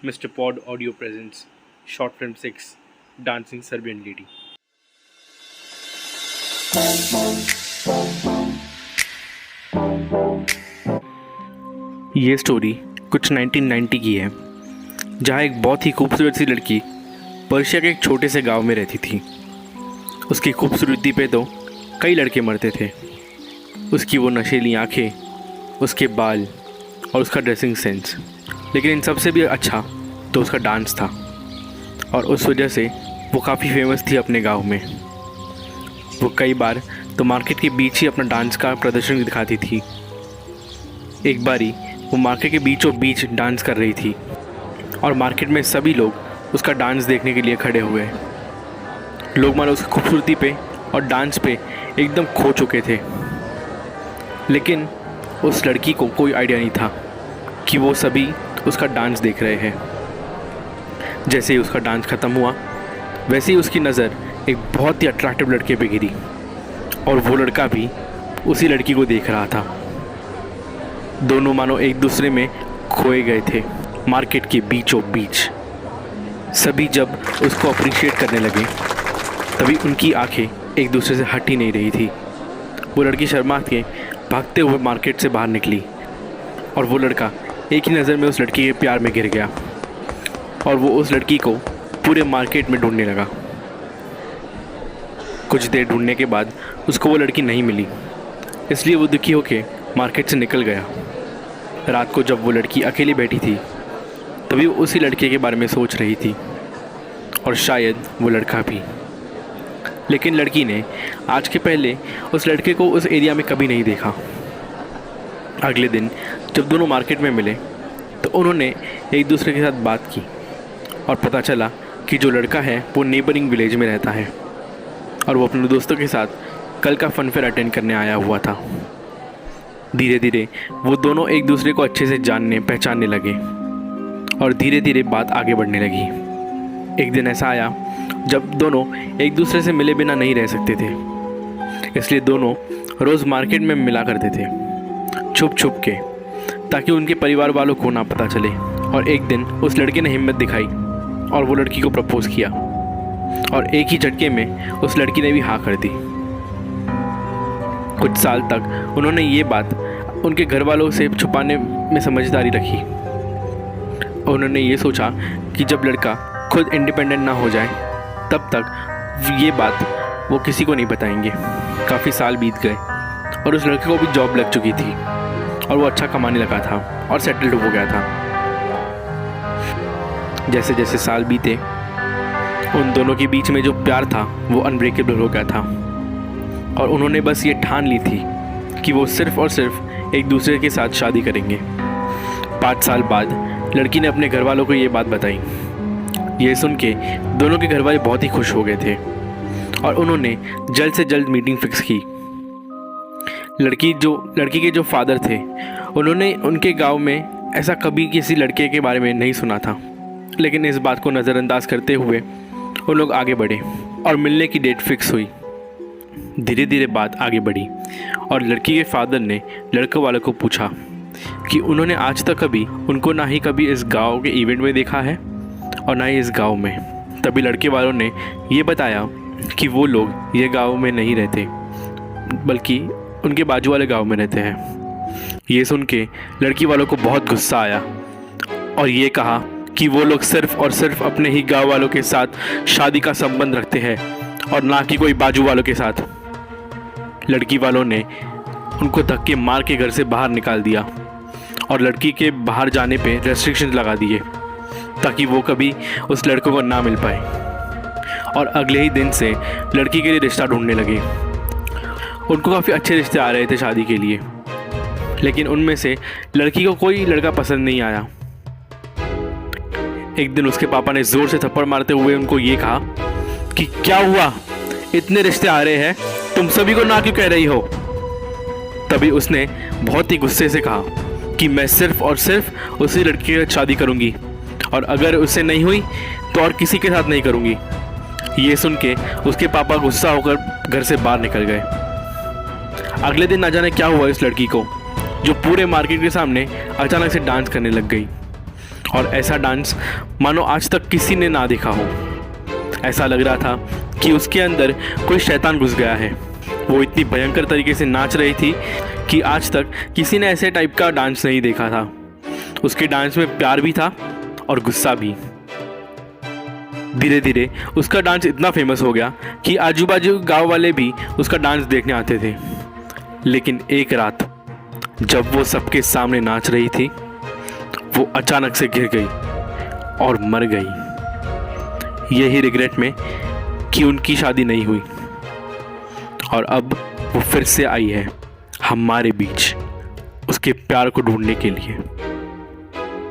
Mr. Pod Audio presents Short Film 6 Dancing Serbian Lady. ये story कुछ 1990 की है, जहाँ एक बहुत ही खूबसूरत सी लड़की पर्शिया के एक छोटे से गांव में रहती थी। उसकी खूबसूरती पे तो कई लड़के मरते थे। उसकी वो नशीली आंखें, उसके बाल और उसका ड्रेसिंग सेंस, लेकिन इन सबसे भी अच्छा तो उसका डांस था। और उस वजह से वो काफ़ी फेमस थी अपने गांव में। वो कई बार तो मार्केट के बीच ही अपना डांस का प्रदर्शन दिखाती थी। एक बारी वो मार्केट के बीचों बीच डांस कर रही थी और मार्केट में सभी लोग उसका डांस देखने के लिए खड़े हुए। लोग मानो उसकी खूबसूरती पे और डांस पे एकदम खो चुके थे, लेकिन उस लड़की को कोई आइडिया नहीं था कि वो सभी उसका डांस देख रहे हैं। जैसे ही उसका डांस ख़त्म हुआ, वैसे ही उसकी नज़र एक बहुत ही अट्रैक्टिव लड़के पे गिरी और वो लड़का भी उसी लड़की को देख रहा था। दोनों मानो एक दूसरे में खोए गए थे मार्केट के बीचों बीच। सभी जब उसको अप्रिशिएट करने लगे, तभी उनकी आंखें एक दूसरे से हट ही नहीं रही थी। वो लड़की शर्मा के भागते हुए मार्केट से बाहर निकली और वो लड़का एक ही नज़र में उस लड़की के प्यार में गिर गया और वो उस लड़की को पूरे मार्केट में ढूंढने लगा। कुछ देर ढूंढने के बाद उसको वो लड़की नहीं मिली, इसलिए वो दुखी होकर मार्केट से निकल गया। रात को जब वो लड़की अकेली बैठी थी, तभी वो उसी लड़के के बारे में सोच रही थी और शायद वो लड़का भी। लेकिन लड़की ने आज के पहले उस लड़के को उस एरिया में कभी नहीं देखा। अगले दिन जब दोनों मार्केट में मिले तो उन्होंने एक दूसरे के साथ बात की और पता चला कि जो लड़का है वो नेबरिंग विलेज में रहता है और वो अपने दोस्तों के साथ कल का फन फेयर अटेंड करने आया हुआ था। धीरे धीरे वो दोनों एक दूसरे को अच्छे से जानने पहचानने लगे और धीरे धीरे बात आगे बढ़ने लगी। एक दिन ऐसा आया जब दोनों एक दूसरे से मिले बिना नहीं रह सकते थे, इसलिए दोनों रोज़ मार्केट में मिला करते थे छुप छुप के, ताकि उनके परिवार वालों को ना पता चले। और एक दिन उस लड़के ने हिम्मत दिखाई और वो लड़की को प्रपोज़ किया और एक ही झटके में उस लड़की ने भी हाँ कर दी। कुछ साल तक उन्होंने ये बात उनके घर वालों से छुपाने में समझदारी रखी। उन्होंने ये सोचा कि जब लड़का खुद इंडिपेंडेंट ना हो जाए तब तक ये बात वो किसी को नहीं बताएंगे। काफ़ी साल बीत गए और उस लड़के को भी जॉब लग चुकी थी और वो अच्छा कमाने लगा था और सेटल्ड हो गया था। जैसे जैसे साल बीते, उन दोनों के बीच में जो प्यार था वो अनब्रेकेबल हो गया था और उन्होंने बस ये ठान ली थी कि वो सिर्फ़ और सिर्फ एक दूसरे के साथ शादी करेंगे। 5 साल बाद लड़की ने अपने घर वालों को ये बात बताई। ये सुन के दोनों के घर वाले बहुत ही खुश हो गए थे और उन्होंने जल्द से जल्द मीटिंग फिक्स की। लड़की के जो फादर थे, उन्होंने उनके गांव में ऐसा कभी किसी लड़के के बारे में नहीं सुना था, लेकिन इस बात को नज़रअंदाज करते हुए उन लोग आगे बढ़े और मिलने की डेट फिक्स हुई। धीरे धीरे बात आगे बढ़ी और लड़की के फादर ने लड़के वालों को पूछा कि उन्होंने आज तक कभी उनको ना ही कभी इस गांव के इवेंट में देखा है और ना ही इस गांव में। तभी लड़के वालों ने ये बताया कि वो लोग ये गांव में नहीं रहते, बल्कि उनके बाजू वाले गांव में रहते हैं। ये सुन के लड़की वालों को बहुत गुस्सा आया और ये कहा कि वो लोग सिर्फ़ और सिर्फ अपने ही गांव वालों के साथ शादी का संबंध रखते हैं और ना कि कोई बाजू वालों के साथ। लड़की वालों ने उनको धक्के मार के घर से बाहर निकाल दिया और लड़की के बाहर जाने पे रेस्ट्रिक्शंस लगा दिए ताकि वो कभी उस लड़कों को ना मिल पाए। और अगले ही दिन से लड़की के लिए रिश्ता ढूंढने लगे। उनको काफ़ी अच्छे रिश्ते आ रहे थे शादी के लिए, लेकिन उनमें से लड़की को कोई लड़का पसंद नहीं आया। एक दिन उसके पापा ने ज़ोर से थप्पड़ मारते हुए उनको ये कहा कि क्या हुआ, इतने रिश्ते आ रहे हैं, तुम सभी को ना क्यों कह रही हो। तभी उसने बहुत ही गुस्से से कहा कि मैं सिर्फ और सिर्फ उसी लड़की के साथ शादी करूंगी और अगर उससे नहीं हुई तो और किसी के साथ नहीं करूंगी। ये सुन के उसके पापा गुस्सा होकर घर से बाहर निकल गए। अगले दिन ना जाने क्या हुआ इस लड़की को, जो पूरे मार्केट के सामने अचानक से डांस करने लग गई। और ऐसा डांस मानो आज तक किसी ने ना देखा हो। ऐसा लग रहा था कि उसके अंदर कोई शैतान घुस गया है। वो इतनी भयंकर तरीके से नाच रही थी कि आज तक किसी ने ऐसे टाइप का डांस नहीं देखा था। उसके डांस में प्यार भी था और गुस्सा भी। धीरे धीरे उसका डांस इतना फेमस हो गया कि आजू बाजू गांव वाले भी उसका डांस देखने आते थे। लेकिन एक रात जब वो सबके सामने नाच रही थी, वो अचानक से गिर गई और मर गई। यही रिग्रेट में कि उनकी शादी नहीं हुई। और अब वो फिर से आई है हमारे बीच उसके प्यार को ढूंढने के लिए।